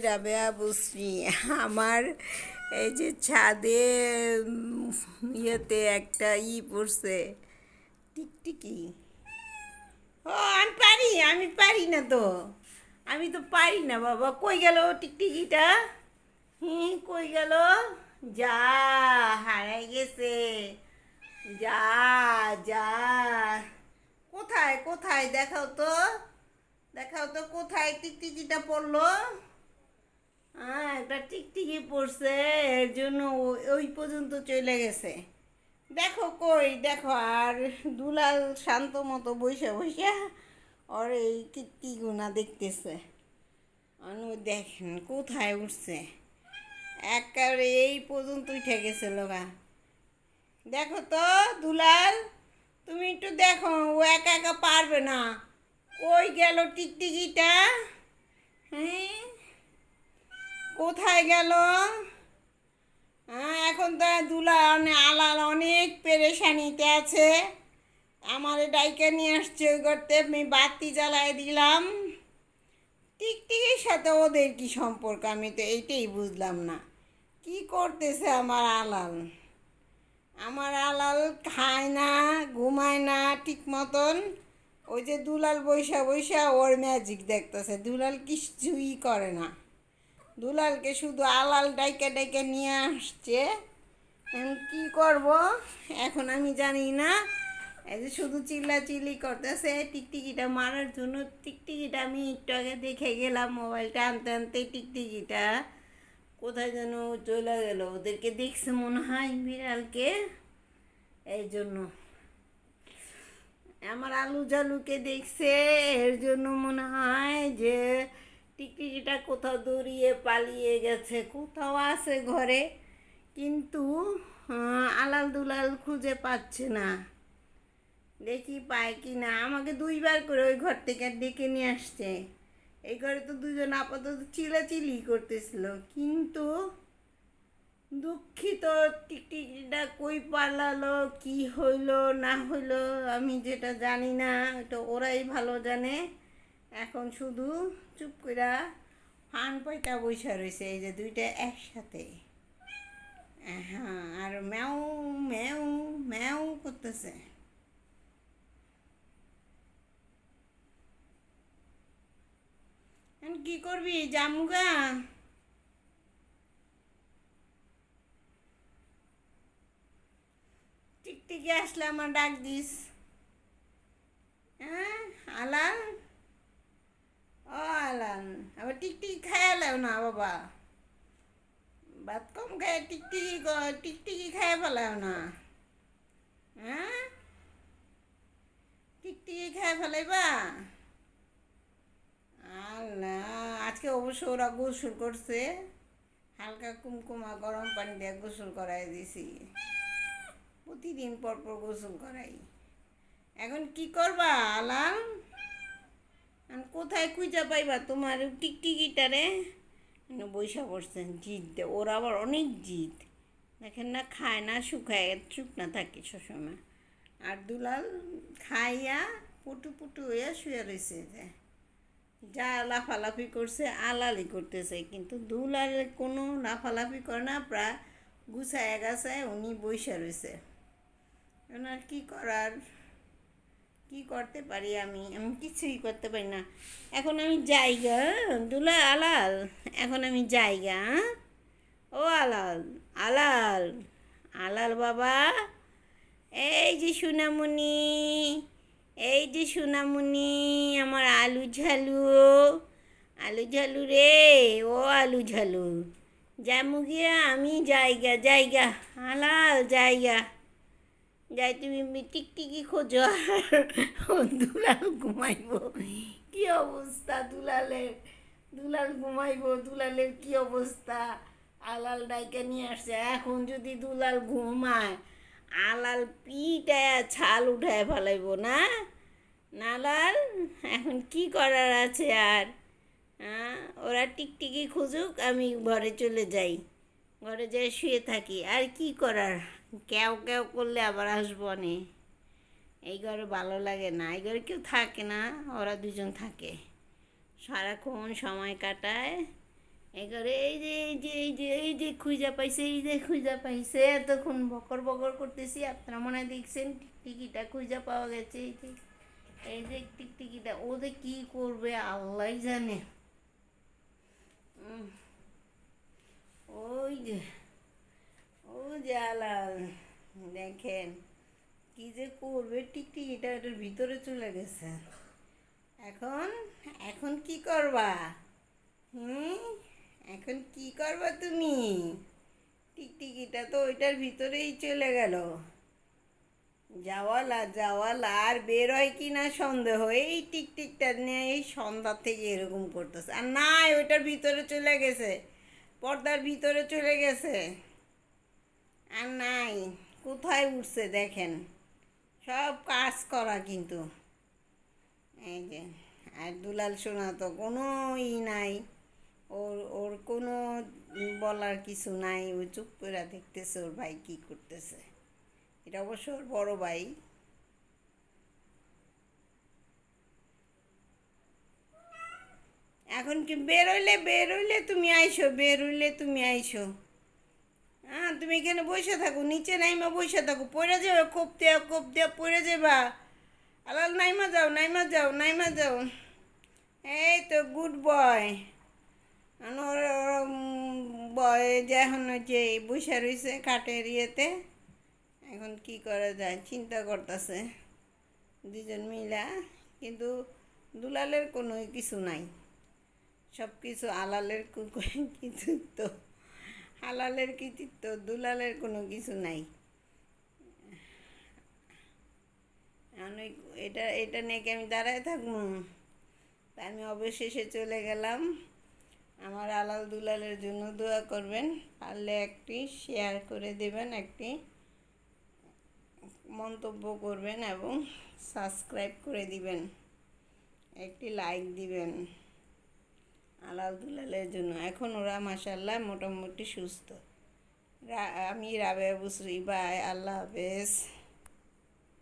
রাবেয়া বুঝছি আমার এই যে ছাদে ইয়েতে একটা পড়ছে টিকটিকি। ও আমি পারি না তো, আমি তো পারি না বাবা। কই গেল টিকটিকিটা? কই গেল? যা, হারাই গেছে। যা, যা, কোথায় কোথায় দেখাও তো, দেখাও তো কোথায় টিকটিকিটা পড়লো। একটা টিকটিকি পড়ছে, এর জন্য ওই পর্যন্ত চলে গেছে। দেখো কই দেখো। আর দুলাল শান্ত মতো বসে বসে ওর এই কীর্তিগুনা দেখতেছে। অনু দেখেন কোথায় উঠছে, একেবারে এই পর্যন্ত উঠে গেছে লোকা। দেখো তো দুলাল, তুমি একটু দেখো, ও একা একা পারবে না। কই গেল টিকটিকিটা? হ্যাঁ, কোথায় গেল? এখন তো আলাল অনেক পেরেশানিতে আছে। আমার ডাইকে নিয়ে আসছে ওই করতে, আমি বাতি জ্বালায় দিলাম। টিকটিকির সাথে ওদের কি সম্পর্ক, আমি তো এইটাই বুঝলাম না। কি করতেছে আমার আলাল? আমার আলাল খায় না, ঘুমায় না ঠিক মতন। ওই যে দুলাল বৈশা বৈশা ওর ম্যাজিক দেখতেছে। দুলাল কিছুই করে না। দুলালকে শুধু আলাল ডাইকা ডাইকা নিয়ে আসছে। কি করব এখন আমি জানি না। এই যে শুধু চিল্লাচিল্লি করতেছে টিকটিকিটা মারার জন্য। টিকটিকিটা আমি একটু আগে দেখে গেলাম, মোবাইলটা আনতে আনতে টিকটিকিটা কোথায় যেন চলে গেল। ওদেরকে দেখছে মনে হয়, বিড়ালকে। এই জন্য আমার আলু জালুকে দেখছে, এর জন্য মনে হয় যে টিকটিকিটা কোথাও দৌড়িয়ে পালিয়ে গেছে। কোথাও আছে ঘরে, কিন্তু আলাল দুলাল খুঁজে পাচ্ছে না। দেখি পায় কি না। আমাকে দুইবার করে ওই ঘর থেকে ডেকে নিয়ে আসছে। এই ঘরে তো দুজন আপাতত চিলাচিলি করতেছিল, কিন্তু দুঃখিত টিকটিকিটা কই পালালো, কি হইলো না হইলো আমি যেটা জানি না, এটা ওরাই ভালো জানে। এখন শুধু চুপ কইরা ফান পাইটা বইসা রয়েছে, এই যে দুইটা একসাথে। হ্যাঁ, আর ম্যাও ম্যাও ম্যাও করতেছে। এখন কি করবি জামুগা? টিকটিকি আসলে আমার ডাক দিস। হ্যাঁ আলাল, ও আলাল, আবার টিকটিকি খায়ালেও না বাবা। ভাত কম খায় টিকটিকি, টিকটিকি খায় ফেলাও না। হ্যাঁ, টিকটিকি খায় ফেলাইবা? আল্লাহ, আজকে অবশ্য ওরা গোসল করছে। হালকা কুমকুমা গরম পানি দিয়ে গোসল করাই দিছি। প্রতিদিন পর পর গোসল করাই। এখন কি করবা আলাল? কোথায় খুঁজে পাইবা তোমার টিকটিকিটারে? বৈশা পড়ছেন জিদ, ওর আবার অনেক জিদ। দেখেন না, খায় না, শুকায় চুপ না থাকে সবসময়। আর দুলাল খাইয়া পুটু পুটু হইয়া শুয়ে রয়েছে। যে যা লাফালাফি করছে আলালি করতেছে, কিন্তু দুলাল কোনো লাফালাফি করে না, প্রায় গুছায় গাছায় উনি বৈশা রয়েছে। ওনার কি করার, কি করতে পারি আমি? আমি কিছুই করতে পারি না। এখন আমি যাইগা দুলা আলাল, এখন আমি যাইগা। ও আলাল, আলাল, আলাল বাবা, এই যে সোনামণি, এই যে সোনামণি, আমার আলু ঝালু, আলু ঝালু রে, ও আলু ঝালু, যামু গিয়া আমি যাইগা যাইগা আলাল যাইগা। যাই, তুমি টিকটিকি খোঁজো আর দুলাল ঘুমাইব। কি অবস্থা দুলালের, দুলাল ঘুমাইব, দুলালের কি অবস্থা। আলাল ডাইকে নিয়ে আসছে, এখন যদি দুলাল ঘুমায় আলাল পিটায় ছাল উঠায় ফেলাইব না। নালাল, এখন কি করার আছে আর? ওরা টিকটিকি খুঁজুক, আমি ঘরে চলে যাই, ঘরে যেয়ে শুয়ে থাকি। আর কি করার, কেউ কেউ করলে আবার আসবো নে। এই ঘরে ভালো লাগে না, এই ঘরে কেউ থাকে না, ওরা দুজন থাকে, সারাক্ষণ সময় কাটায় এবারে এই যে খুঁজা পাইছে, এই যে খুঁজা পাইছে, এতক্ষণ বকর বকর করতেছি, আপনারা মনে হয় দেখছেন টিকটিকিটা খুঁজা পাওয়া গেছে। এই যে টিকটিকিটা ওদের কি করবে আল্লাহ জানে। ওই যে ও জালাল, দেখেন কি যে করবে, টিকটিকিটা এটার ভিতরে চলে গেছে। এখন এখন কি করবা? হুম, এখন কি করবা তুমি? টিকটিকিটা তো ওইটার ভিতরেই চলে গেল। যাওয়ালা যাওয়ালা আর বের হয় কি না সন্দেহ। এই টিকটিকটা নিয়ে এই সন্ধ্যা থেকে এরকম করতেছে, আর নাই ওইটার ভিতরে চলে গেছে, পর্দার ভিতরে চলে গেছে, আর নাই। কোথায় উঠছে দেখেন, সব কাজ করা কিন্তু। এই যে, আর দুলাল সোনা তো কোনো নাই, ওর ওর কোনো বলার কিছু নাই, ও চুপ করে দেখতেছে ওর ভাই কি করতেছে। এটা অবশ্য ওর বড় ভাই। এখন কি বেরোইলে তুমি আইসো, বেরোইলে তুমি আইসো। হ্যাঁ, তুমি এখানে বসে থাকো, নিচে নাইমা বসে থাকো, পড়ে যাবে, কোপ দেয়া পড়ে যাবা। আলাল, নাইমা যাও, নাইমা যাও, নাইমা যাও। এই তো গুড বয়। ওর বয় যে এখন যে বসে রয়েছে কাঠের ইয়েতে। এখন কি করা যায় চিন্তা করতেছে দুজন মিলা, কিন্তু দুলালের কোনো কিছু নাই, সব কিছু আলালের কৃতিত্ব। হালালের কৃতিত্ব, দুলালের কোনো কিছু নাই। অনেক এটা এটা নিয়ে কি আমি দাঁড়ায় থাকবো? তা আমি অবশেষে চলে গেলাম। আমার আলাল দুলালের জন্য দোয়া করবেন, পারলে একটি শেয়ার করে দেবেন, একটি মন্তব্য করবেন এবং সাবস্ক্রাইব করে দিবেন, একটি লাইক দিবেন আলাল দুলালের জন্য। এখন ওরা মাশাআল্লাহ মোটামুটি সুস্থ। আমি রাবেয়া বুসরি, বাই, আল্লাহ হাফেজ।